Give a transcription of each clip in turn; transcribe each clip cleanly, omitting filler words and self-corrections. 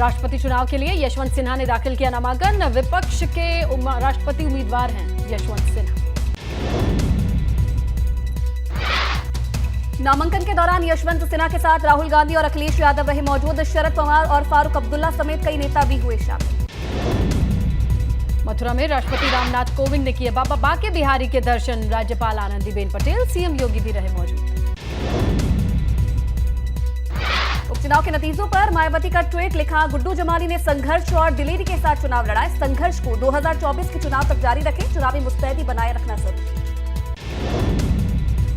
राष्ट्रपति चुनाव के लिए यशवंत सिन्हा ने दाखिल किया नामांकन। विपक्ष के राष्ट्रपति उम्मीदवार हैं यशवंत सिन्हा। नामांकन के दौरान यशवंत सिन्हा के साथ राहुल गांधी और अखिलेश यादव रहे मौजूद। शरद पवार और फारूक अब्दुल्ला समेत कई नेता भी हुए शामिल। मथुरा में राष्ट्रपति रामनाथ कोविंद ने किए बाबा बाके बिहारी के दर्शन। राज्यपाल आनंदीबेन पटेल, सीएम योगी भी रहे मौजूद। उपचुनाव के नतीजों पर मायावती का ट्वीट लिखा, गुड्डू जमाली ने संघर्ष और दिलेरी के साथ चुनाव लड़ा। इस संघर्ष को 2024 के चुनाव तक जारी रखें, चुनावी मुस्तैदी बनाए रखना जरूरी।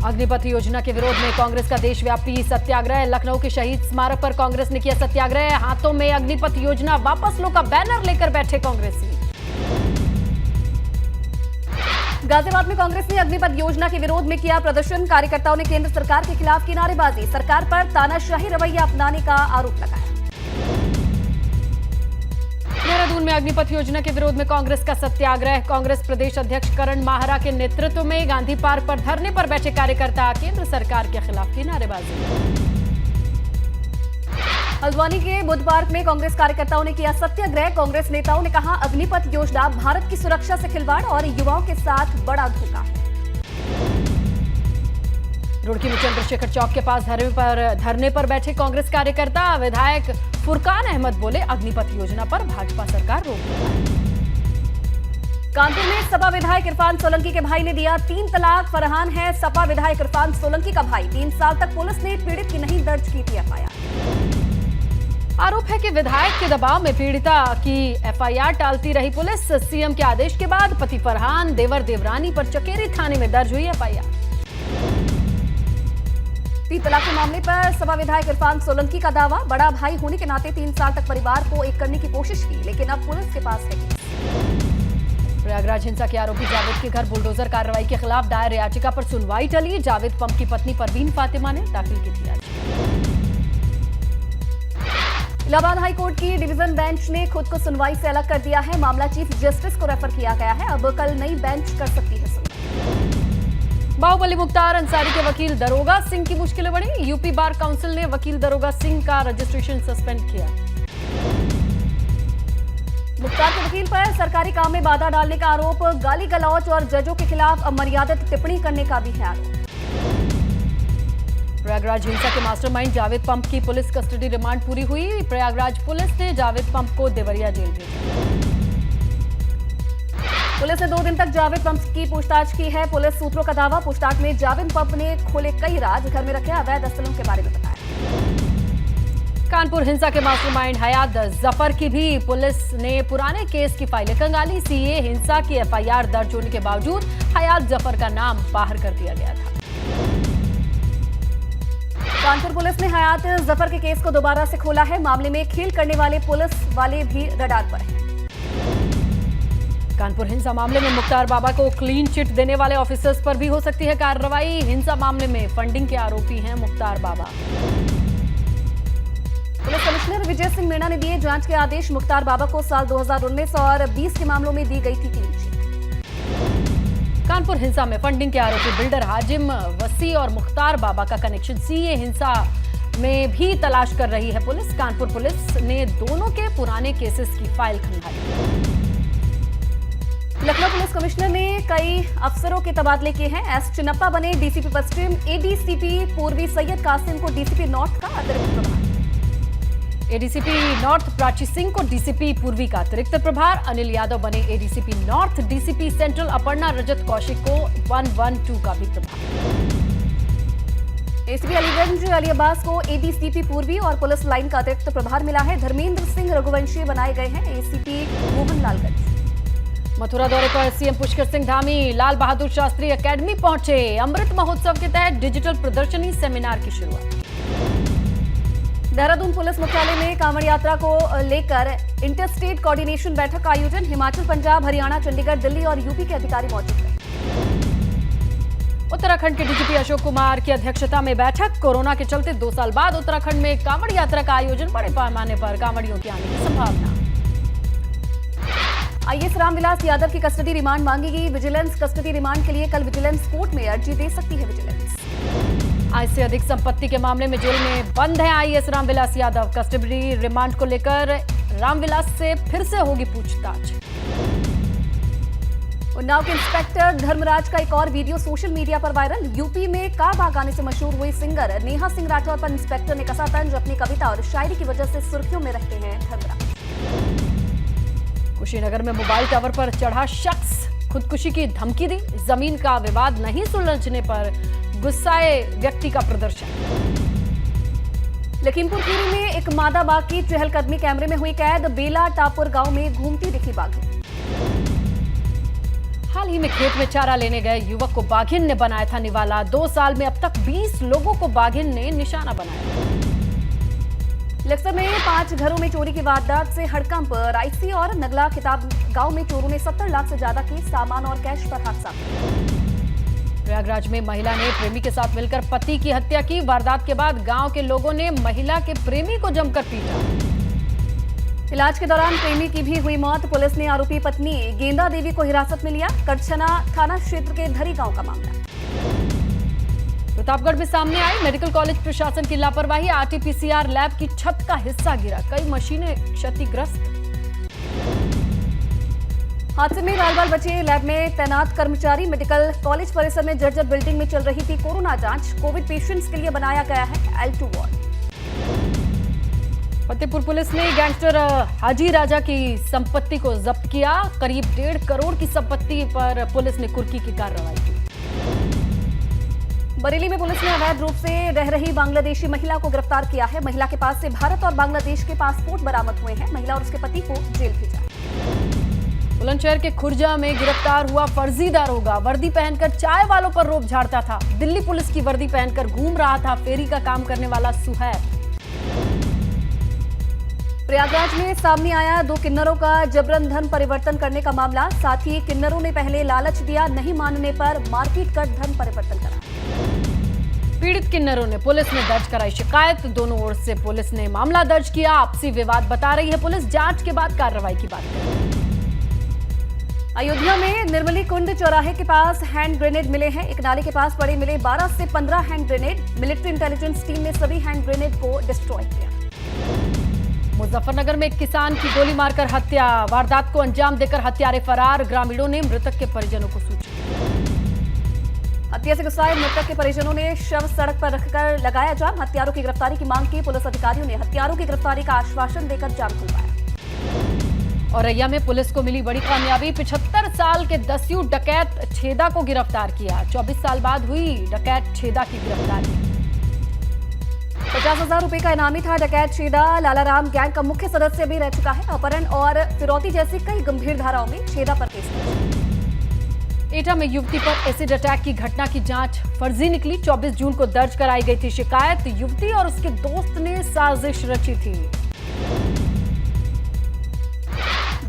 अग्निपथ योजना के विरोध में कांग्रेस का देशव्यापी सत्याग्रह। लखनऊ के शहीद स्मारक पर कांग्रेस ने किया सत्याग्रह। हाथों में अग्निपथ योजना वापस लो का बैनर लेकर बैठे कांग्रेसी। गाजियाबाद में कांग्रेस ने अग्निपथ योजना के विरोध में किया प्रदर्शन। कार्यकर्ताओं ने केंद्र सरकार के खिलाफ की नारेबाजी। सरकार पर तानाशाही रवैया अपनाने का आरोप लगाया। देहरादून में अग्निपथ योजना के विरोध में कांग्रेस का सत्याग्रह। कांग्रेस प्रदेश अध्यक्ष करण माहरा के नेतृत्व में गांधी पार्क पर धरने पर बैठे कार्यकर्ता केंद्र सरकार के खिलाफ की नारेबाजी। हल्द्वानी के बुद्ध पार्क में कांग्रेस कार्यकर्ताओं ने किया सत्याग्रह। कांग्रेस नेताओं ने कहा, अग्निपथ योजना भारत की सुरक्षा से खिलवाड़ और युवाओं के साथ बड़ा धोखा है। रुड़की में चंद्रशेखर चौक के पास धरने पर बैठे कांग्रेस कार्यकर्ता। विधायक फुरकान अहमद बोले, अग्निपथ योजना पर भाजपा सरकार रोक लगाए। कानपुर में सपा विधायक इरफान सोलंकी के भाई ने दिया 3 तलाक। फरहान है सपा विधायक इरफान सोलंकी का भाई। 3 साल तक पुलिस ने पीड़ित की नहीं दर्ज की थी एफआईआर। आरोप है कि विधायक के दबाव में पीड़िता की एफआईआर टालती रही पुलिस। सीएम के आदेश के बाद पति फरहान, देवर देवरानी पर चकेरी थाने में दर्ज हुई एफआईआर। 3 तलाक के मामले पर सपा विधायक इरफान सोलंकी का दावा, बड़ा भाई होने के नाते 3 साल तक परिवार को एक करने की कोशिश की, लेकिन अब पुलिस के पास है केस। प्रयागराज हिंसा के आरोपी जावेद के घर बुलडोजर कार्रवाई के खिलाफ दायर याचिका पर सुनवाई टली। जावेद पंप की पत्नी परवीन फातिमा ने दाखिल की थी याचिका। इलाहाबाद हाईकोर्ट की डिवीजन बेंच ने खुद को सुनवाई से अलग कर दिया है। मामला चीफ जस्टिस को रेफर किया गया है। अब कल नई बेंच कर सकती है सुनवाई। बाहुबली मुख्तार अंसारी के वकील दरोगा सिंह की मुश्किलें बढ़ी। यूपी बार काउंसिल ने वकील दरोगा सिंह का रजिस्ट्रेशन सस्पेंड किया। मुख्तार के वकील पर सरकारी काम में बाधा डालने का आरोप। गाली गलौज और जजों के खिलाफ अमर्यादित टिप्पणी करने का भी है आरोप। प्रयागराज हिंसा के मास्टरमाइंड जावेद पंप की पुलिस कस्टडी रिमांड पूरी हुई। प्रयागराज पुलिस ने जावेद पंप को देवरिया जेल भेजा। पुलिस ने 2 दिन तक जावेद पंप की पूछताछ की है। पुलिस सूत्रों का दावा, पूछताछ में जावेद पंप ने खोले कई राज, घर में रखे अवैध असलों के बारे में बताया। कानपुर हिंसा के मास्टरमाइंड हयात जफर की भी पुलिस ने पुराने केस की फाइलें खंगाली। सीए हिंसा की एफआईआर दर्ज होने के बावजूद हयात जफर का नाम बाहर कर दिया गया था। कानपुर पुलिस ने हयात जफर के केस को दोबारा से खोला है। मामले में खेल करने वाले पुलिस वाले भी रडार पर हैं। कानपुर हिंसा मामले में मुख्तार बाबा को क्लीन चिट देने वाले ऑफिसर्स पर भी हो सकती है कार्रवाई। हिंसा मामले में फंडिंग के आरोपी हैं मुख्तार बाबा। पुलिस कमिश्नर विजय सिंह मीणा ने दिए जांच के आदेश। मुख्तार बाबा को साल 2019 और 20 के मामलों में दी गई थी क्लीन चिट। कानपुर हिंसा में फंडिंग के आरोपी बिल्डर हाजिम वसी और मुख्तार बाबा का कनेक्शन। सीए हिंसा में भी तलाश कर रही है पुलिस। कानपुर पुलिस ने दोनों के पुराने केसेस की फाइल खंगाली। लखनऊ पुलिस कमिश्नर ने कई अफसरों के तबादले किए हैं। एस चिन्नप्पा बने डीसीपी पश्चिम। एडीसीपी पूर्वी सैयद कासिम को डीसीपी नॉर्थ का अतिरिक्त प्रभार। एडीसीपी नॉर्थ प्राची सिंह को डीसीपी पूर्वी का अतिरिक्त प्रभार। अनिल यादव बने ADCP north. DCP central Aparna Rajat Kaushik को 112 का भी प्रभार। एसीपी अलीगंज अली अब्बास को एडीसीपी पूर्वी और पुलिस लाइन का अतिरिक्त प्रभार मिला है। धर्मेंद्र सिंह रघुवंशी बनाए गए हैं एसीपी मोहनलालगंज। मथुरा दौरे पर सीएम पुष्कर सिंह धामी लाल बहादुर शास्त्री एकेडमी पहुंचे। अमृत महोत्सव के तहत डिजिटल प्रदर्शनी सेमिनार की शुरुआत। देहरादून पुलिस मुख्यालय में कांवड़ यात्रा को लेकर इंटरस्टेट कोऑर्डिनेशन बैठक का आयोजन। हिमाचल, पंजाब, हरियाणा, चंडीगढ़, दिल्ली और यूपी के अधिकारी मौजूद रहे। उत्तराखंड के डीजीपी अशोक कुमार की अध्यक्षता में बैठक। कोरोना के चलते 2 साल बाद उत्तराखंड में कांवड़ यात्रा का आयोजन। बड़े पैमाने पर कांवड़ियों के आने की संभावना। आईएएस रामविलास यादव की कस्टडी रिमांड मांगी गई। विजिलेंस कस्टडी रिमांड के लिए कल विजिलेंस कोर्ट में अर्जी दे सकती है विजिलेंस। आय से अधिक संपत्ति के मामले में जेल में बंद है IAS Ramvilas Yadav. Custody remand को लेकर रामविलास से फिर से होगी पूछताछ। उन्नाव के इंस्पेक्टर धर्मराज का एक और वीडियो सोशल मीडिया पर वायरल। यूपी में का बा गाने से मशहूर हुई सिंगर नेहा सिंह राठौर पर इंस्पेक्टर ने कसा तंज। अपनी कविता और शायरी की वजह से सुर्खियों में रहते हैं धर्मराज। कुशीनगर में मोबाइल टावर पर चढ़ा शख्स खुदकुशी की धमकी दी। जमीन का विवाद नहीं सुलझने पर गुस्साए व्यक्ति का प्रदर्शन। लखीमपुर खीरी में एक मादा बाघ की चहलकदमी कैमरे में हुई कैद। बेला टापुर गांव में घूमती दिखी बाघिन। हाल ही में खेत में चारा लेने गए युवक को बाघिन ने बनाया था निवाला। 2 साल में अब तक 20 लोगों को बाघिन ने निशाना बनाया। लक्सर में 5 घरों में चोरी की वारदात से हड़कंप। रायसी और नगला खिताब गांव में चोरों ने 70 लाख से ज्यादा के सामान और कैश पर हाथ साधा। प्रयागराज में महिला ने प्रेमी के साथ मिलकर पति की हत्या की। वारदात के बाद गांव के लोगों ने महिला के प्रेमी को जमकर पीटा। इलाज के दौरान प्रेमी की भी हुई मौत। पुलिस ने आरोपी पत्नी गेंदा देवी को हिरासत में लिया। करछना थाना क्षेत्र के धरी गांव का मामला। प्रतापगढ़ में सामने आई मेडिकल कॉलेज प्रशासन की लापरवाही। आरटीपीसीआर लैब की छत का हिस्सा गिरा, कई मशीनें क्षतिग्रस्त। हादसे में बाल बचे लैब में तैनात कर्मचारी। मेडिकल कॉलेज परिसर में जर्जर बिल्डिंग में चल रही थी कोरोना जांच। कोविड पेशेंट्स के लिए बनाया गया है L2 वार्ड। फतेहपुर पुलिस ने गैंगस्टर हाजी राजा की संपत्ति को जब्त किया। करीब 1.5 करोड़ की संपत्ति पर पुलिस ने कुर्की की कार्रवाई की। बरेली में पुलिस ने अवैध रूप से रह रही बांग्लादेशी महिला को गिरफ्तार किया है। महिला के पास से भारत और बांग्लादेश के पासपोर्ट बरामद हुए हैं। महिला और उसके पति को जेल भेजा। बुलंदशहर के खुर्जा में गिरफ्तार हुआ फर्जी दारोगा। वर्दी पहनकर चाय वालों पर रोब झाड़ता था। दिल्ली पुलिस की वर्दी पहनकर घूम रहा था फेरी का काम करने वाला सुहैब। प्रयागराज में सामने आया 2 किन्नरों का जबरन धन परिवर्तन करने का मामला। साथ ही किन्नरों ने पहले लालच दिया, नहीं मानने पर मारपीट कर धन परिवर्तन करा। पीड़ित किन्नरों ने पुलिस में दर्ज कराई शिकायत। दोनों ओर से पुलिस ने मामला दर्ज किया। आपसी विवाद बता रही है पुलिस। जांच के बाद कार्रवाई की बात करेगी। अयोध्या में निर्मली कुंड चौराहे के पास हैंड ग्रेनेड मिले हैं। एक नाले के पास पड़े मिले 12 से 15 hand grenade. Military intelligence team ने सभी हैंड ग्रेनेड को डिस्ट्रॉय किया। मुजफ्फरनगर में एक किसान की गोली मारकर हत्या। वारदात को अंजाम देकर हत्यारे फरार। ग्रामीणों ने मृतक के परिजनों को सूचित किया। हत्या से गुस्साए मृतक के परिजनों ने शव सड़क पर रखकर लगाया जाम। हत्यारों की गिरफ्तारी की मांग की। पुलिस अधिकारियों ने हत्यारों की गिरफ्तारी का आश्वासन देकर जाम खुलवाया। औरैया में पुलिस को मिली बड़ी कामयाबी। 75 साल के दस्यु डकैत छेदा को गिरफ्तार किया। 24 साल बाद हुई डकैत छेदा की गिरफ्तारी। 50,000 रुपए का इनामी था डकैत छेदा। लालाराम गैंग का मुख्य सदस्य भी रह चुका है। अपहरण और फिरौती जैसी कई गंभीर धाराओं में छेदा पर केस दर्ज। एटा में युवती पर एसिड अटैक की घटना की जांच फर्जी निकली। 24 जून को दर्ज कराई गई थी शिकायत। युवती और उसके दोस्त ने साजिश रची थी।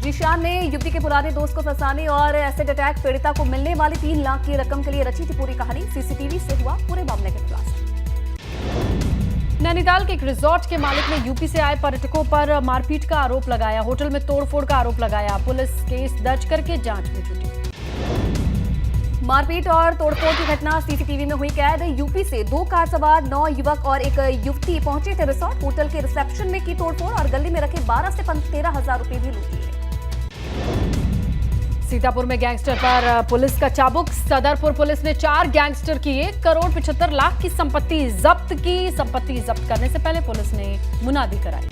जीशान ने युवती के पुराने दोस्त को फंसाने और एसिड अटैक पीड़िता को मिलने वाली 3 लाख की रकम के लिए रची थी पूरी कहानी। सीसीटीवी से हुआ पूरे मामले का खुलासा। नैनीताल के एक रिजॉर्ट के मालिक ने यूपी से आए पर्यटकों पर मारपीट का आरोप लगाया। होटल में तोड़फोड़ का आरोप लगाया। पुलिस केस दर्ज करके जांच में जुटी। मारपीट और तोड़फोड़ की घटना सीसीटीवी में हुई कैद। यूपी से 2 कार सवार 9 युवक और एक युवती पहुंचे थे रिसोर्ट। होटल के रिसेप्शन में की तोड़फोड़ और गली में रखे 12 से 13,000 रुपए भी लूट लिए। सीतापुर में गैंगस्टर पर पुलिस का चाबुक। सदरपुर पुलिस ने 4 गैंगस्टर की 1 करोड़ 75 लाख की संपत्ति जब्त की। संपत्ति जब्त करने से पहले पुलिस ने मुनादी कराई।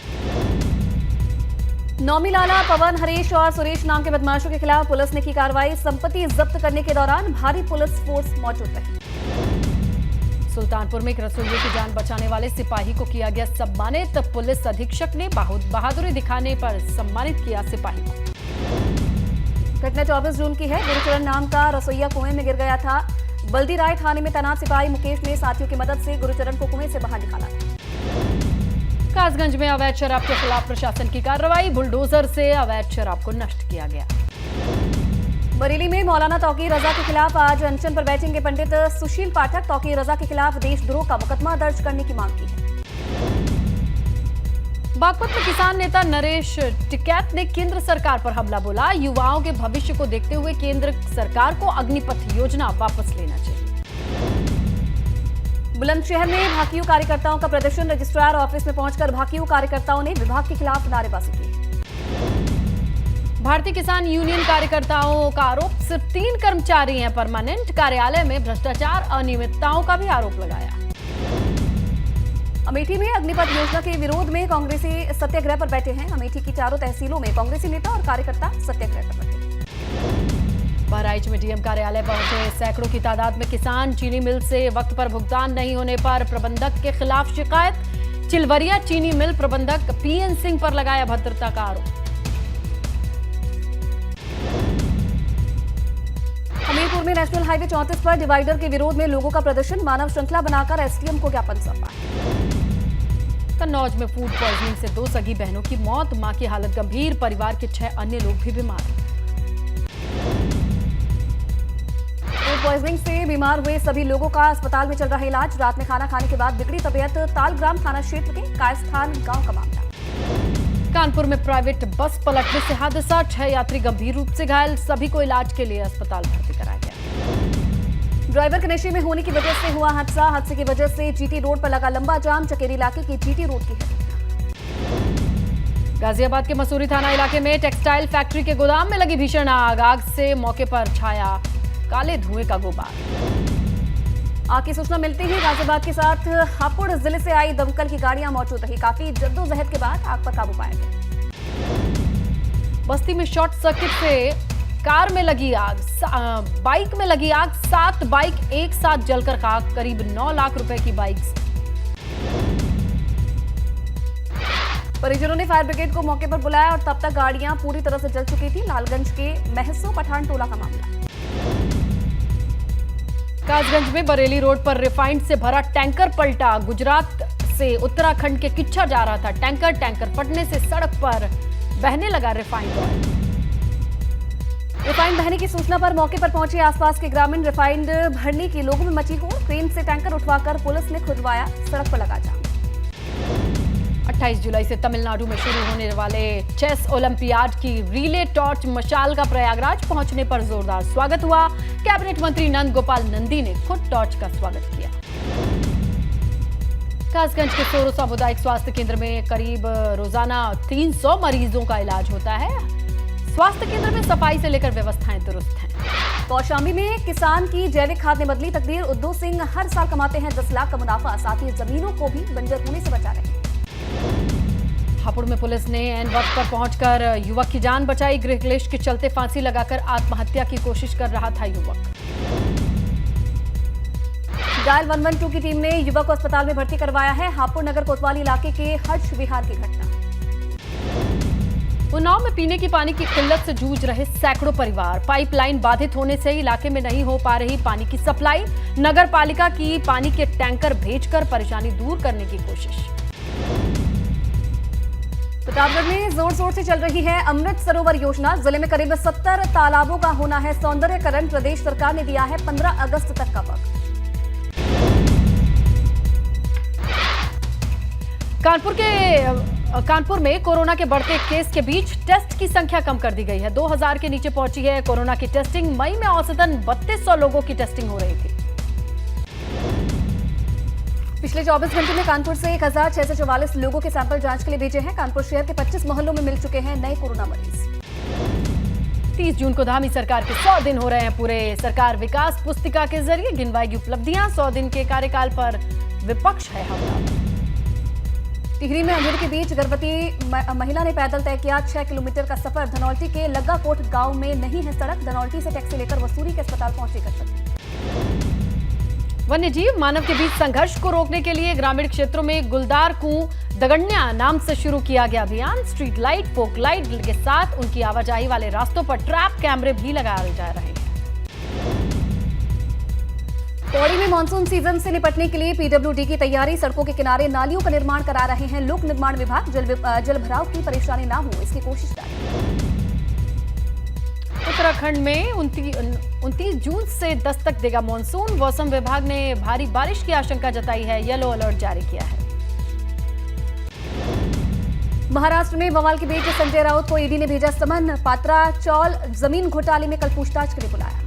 नौमी लाला, पवन, हरीश और सुरेश नाम के बदमाशों के खिलाफ पुलिस ने की कार्रवाई। संपत्ति जब्त करने के दौरान भारी पुलिस फोर्स मौजूद रही। सुल्तानपुर में एक रसोइये की जान बचाने वाले सिपाही को किया गया सम्मानित। पुलिस अधीक्षक ने बहादुरी दिखाने पर सम्मानित किया सिपाही को। घटना 24 जून की है। गुरुचरण नाम का रसोइया कुएं में गिर गया था। बल्दी राय थाने में तैनात सिपाही मुकेश ने साथियों की मदद से गुरुचरण को कुएं से बाहर निकाला था। कासगंज में अवैध शराब के खिलाफ प्रशासन की कार्रवाई। बुलडोजर से अवैध शराब को नष्ट किया गया। बरेली में मौलाना तौकीर रजा के खिलाफ आज अनशन पर बैठेंगे पंडित सुशील पाठक। तौकीर रजा के खिलाफ देशद्रोह का मुकदमा दर्ज करने की मांग की है। बागपत में किसान नेता नरेश टिकैत ने केंद्र सरकार पर हमला बोला। युवाओं के भविष्य को देखते हुए केंद्र सरकार को अग्निपथ योजना वापस लेना चाहिए। बुलंदशहर में भाकियू कार्यकर्ताओं का प्रदर्शन। रजिस्ट्रार ऑफिस में पहुंचकर भाकियू कार्यकर्ताओं ने विभाग के खिलाफ नारेबाजी की। भारतीय किसान यूनियन कार्यकर्ताओं का आरोप, सिर्फ 3 कर्मचारी हैं परमानेंट। कार्यालय में भ्रष्टाचार, अनियमितताओं का भी आरोप लगाया। अमेठी में अग्निपथ योजना के विरोध में कांग्रेसी सत्याग्रह पर बैठे हैं। अमेठी की चारों तहसीलों में कांग्रेसी नेता और कार्यकर्ता सत्याग्रह पर बैठे। बहराइच में डीएम कार्यालय पहुंचे सैकड़ों की तादाद में किसान। चीनी मिल से वक्त पर भुगतान नहीं होने पर प्रबंधक के खिलाफ शिकायत। चिलवरिया चीनी मिल प्रबंधक पीएन सिंह पर लगाया अभद्रता का आरोप। हमीरपुर में नेशनल हाईवे 34 पर डिवाइडर के विरोध में लोगों का प्रदर्शन। मानव श्रृंखला बनाकर एसडीएम को ज्ञापन सौंपा। कन्नौज में फूड पॉइजनिंग से 2 सगी बहनों की मौत, मां की हालत गंभीर, परिवार के 6 अन्य लोग भी बीमार। फूड पॉइजनिंग से बीमार हुए सभी लोगों का अस्पताल में चल रहा इलाज। रात में खाना खाने के बाद बिगड़ी तबीयत। तालग्राम थाना क्षेत्र के कायस्थान गांव का मामला। कानपुर में प्राइवेट बस पलटने से हादसा, 6 यात्री गंभीर रूप से घायल, सभी को इलाज के लिए अस्पताल भर्ती कराया गया। ड्राइवर के नशे में होने की वजह से हुआ हादसा। हादसे की वजह से जीटी रोड पर लगा लंबा जाम। चकेरी इलाके की जीटी रोड की है। गाजियाबाद के मसूरी थाना इलाके में टेक्सटाइल फैक्ट्री के गोदाम में लगी भीषण आग। आग से मौके पर छाया काले धुएं का गुबार। आग की सूचना मिलते ही गाजियाबाद के साथ हापुड़ जिले से आई दमकल की गाड़ियां मौजूद रही। काफी जद्दोजहद के बाद आग पर काबू पाया गया। बस्ती में शॉर्ट सर्किट से कार में लगी आग, बाइक में लगी आग। 7 बाइक एक साथ जलकर खाक, करीब 9 लाख रुपए की बाइक्स। परिजनों ने फायर ब्रिगेड को मौके पर बुलाया और तब तक गाड़ियां पूरी तरह से जल चुकी थी। लालगंज के महसो पठान टोला का मामला। कासगंज में बरेली रोड पर रिफाइंड से भरा टैंकर पलटा। गुजरात से उत्तराखंड के किच्छा जा रहा था टैंकर फटने से सड़क पर बहने लगा रिफाइंड ऑयल। रिफाइंड बहने की सूचना पर मौके पर पहुंचे आसपास के ग्रामीण। रिफाइंड भरने की लोगों में मची होड़। क्रेन से टैंकर उठवाकर पुलिस ने खुदवाया। सड़क पर लगा जाम। 28 जुलाई से तमिलनाडु में शुरू होने वाले चेस ओलंपियाड की रिले टॉर्च मशाल का प्रयागराज पहुंचने पर जोरदार स्वागत हुआ। कैबिनेट मंत्री नंद गोपाल नंदी ने खुद टॉर्च का स्वागत किया। कासगंज के सोरो सामुदायिक स्वास्थ्य केंद्र में करीब रोजाना 300 मरीजों का इलाज होता है। स्वास्थ्य केंद्र में सफाई से लेकर व्यवस्थाएं दुरुस्त हैं। कौशाम्बी में किसान की जैविक खाद ने बदली तकदीर। उद्धव सिंह हर साल कमाते हैं 10 लाख का मुनाफा। साथ ही जमीनों को भी बंजर होने से बचा रहे हैं। हापुड़ में पुलिस ने एन वक्त पर पहुंचकर युवक की जान बचाई। गृह क्लेश के चलते फांसी लगाकर आत्महत्या की कोशिश कर रहा था युवक। डायल 112 की टीम ने युवक को अस्पताल में भर्ती करवाया है। हापुड़ नगर कोतवाली इलाके के हर्ष विहार की घटना। उन्नाव में पीने की पानी की किल्लत से जूझ रहे सैकड़ों परिवार। पाइपलाइन बाधित होने से इलाके में नहीं हो पा रही पानी की सप्लाई। नगर पालिका की पानी के टैंकर भेजकर परेशानी दूर करने की कोशिश। प्रतापगढ़ में जोर शोर से चल रही है अमृत सरोवर योजना। जिले में करीब 70 तालाबों का होना है सौंदर्यकरण। प्रदेश सरकार ने दिया है 15 अगस्त तक का वक्त। कानपुर में कोरोना के बढ़ते केस के बीच टेस्ट की संख्या कम कर दी गई है। 2000 के नीचे पहुंची है कोरोना की टेस्टिंग। मई में औसतन 3200 लोगों की टेस्टिंग हो रही थी। पिछले 24 घंटे में कानपुर से 1644 लोगों के सैंपल जांच के लिए भेजे हैं। कानपुर शहर के 25 मोहल्लों में मिल चुके हैं नए कोरोना मरीज। 30 जून को धामी सरकार के 100 दिन हो रहे हैं पूरे। सरकार विकास पुस्तिका के जरिए गिनवाएगी उपलब्धियां। 100 दिन के कार्यकाल पर विपक्ष है हमलावर। टिहरी में अंधेरे के बीच गर्भवती महिला ने पैदल तय किया 6 किलोमीटर का सफर। धनौल्टी के लग्गाकोट गांव में नहीं है सड़क। धनौल्टी से टैक्सी लेकर वसूरी के अस्पताल पहुंची गर्भवती। वन्यजीव मानव के बीच संघर्ष को रोकने के लिए ग्रामीण क्षेत्रों में गुलदार कुआं दगड़न्या नाम से शुरू किया गया अभियान। स्ट्रीट लाइट, फोक लाइट के साथ उनकी आवाजाही वाले रास्तों पर ट्रैप कैमरे भी लगाए जा रहे हैं। पौड़ी में मानसून सीजन से निपटने के लिए पीडब्ल्यूडी की तैयारी। सड़कों के किनारे नालियों का निर्माण करा रहे हैं लोक निर्माण विभाग। जल भराव की परेशानी ना हो इसकी कोशिश जारी। उत्तराखंड में 29 जून से दस्तक देगा मानसून। मौसम विभाग ने भारी बारिश की आशंका जताई है। येलो अलर्ट जारी किया है। महाराष्ट्र में बवाल के बीच संजय राउत को ईडी ने भेजा समन। पात्रा चौल जमीन घोटाले में कल पूछताछ के लिए बुलाया।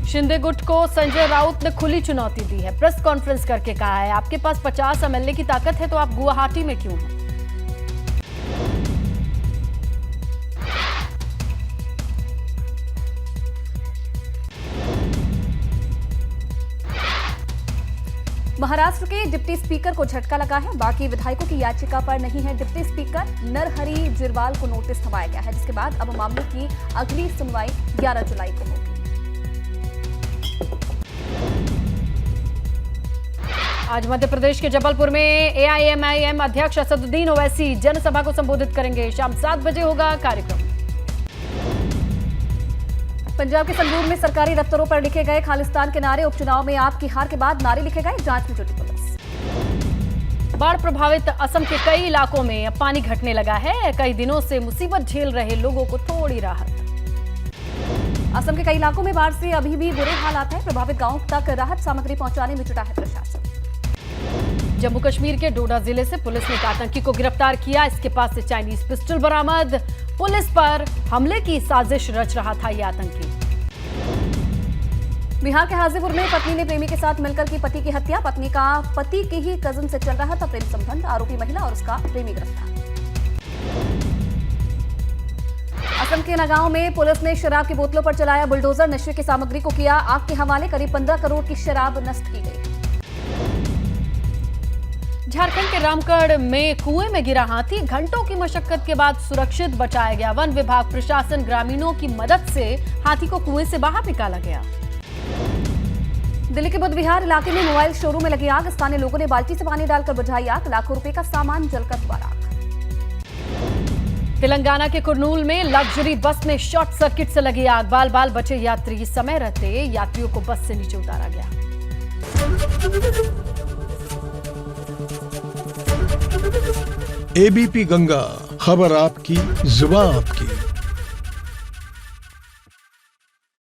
शिंदे गुट को संजय राउत ने खुली चुनौती दी है। प्रेस कॉन्फ्रेंस करके कहा है, आपके पास 50 एमएलए की ताकत है तो आप गुवाहाटी में क्यों हैं? महाराष्ट्र के डिप्टी स्पीकर को झटका लगा है। बाकी विधायकों की याचिका पर नहीं है डिप्टी स्पीकर। नरहरि जिरवाल को नोटिस थमाया गया है, जिसके बाद अब मामले की अगली सुनवाई 11 जुलाई को होगी। आज मध्य प्रदेश के जबलपुर में एआईएमआईएम अध्यक्ष असदुद्दीन ओवैसी जनसभा को संबोधित करेंगे। शाम 7 बजे होगा कार्यक्रम। पंजाब के संगरूर में सरकारी दफ्तरों पर लिखे गए खालिस्तान के नारे। उपचुनाव में आपकी हार के बाद नारे लिखे गए, जांच में जुटी पुलिस। बाढ़ प्रभावित असम के कई इलाकों में अब पानी घटने लगा है। कई दिनों से मुसीबत झेल रहे लोगों को थोड़ी राहत। असम के कई इलाकों में बाढ़ से अभी भी बुरे हालात हैं। प्रभावित गांवों तक राहत सामग्री पहुंचाने में जुटा है प्रशासन। जम्मू कश्मीर के डोडा जिले से पुलिस ने एक आतंकी को गिरफ्तार किया। इसके पास से चाइनीज पिस्टल बरामद। पुलिस पर हमले की साजिश रच रहा था यह आतंकी। बिहार के हाजीपुर में पत्नी ने प्रेमी के साथ मिलकर की पति की हत्या। पत्नी का पति के ही कजिन से चल रहा था प्रेम संबंध। आरोपी महिला और उसका प्रेमी गिरफ्तार। असम के नगांव में पुलिस ने शराब की बोतलों पर चलाया बुलडोजर। नशे की सामग्री को किया आग के हवाले। करीब 15 करोड़ की शराब नष्ट की गई। झारखंड के रामगढ़ में कुएं में गिरा हाथी। घंटों की मशक्कत के बाद सुरक्षित बचाया गया। वन विभाग प्रशासन ग्रामीणों की मदद से हाथी को कुएं से बाहर निकाला गया। दिल्ली के बुद्ध विहार इलाके में मोबाइल शोरूम में लगी आग। स्थानीय लोगों ने बाल्टी से पानी डालकर बुझाई आग। लाखों रुपए का सामान जलकर हुआ राख। तेलंगाना के कुरनूल में लग्जरी बस में शॉर्ट सर्किट से लगी आग। बाल बाल बचे यात्री। समय रहते यात्रियों को बस से नीचे उतारा गया। एबीपी गंगा, खबर आपकी, जुबान आपकी।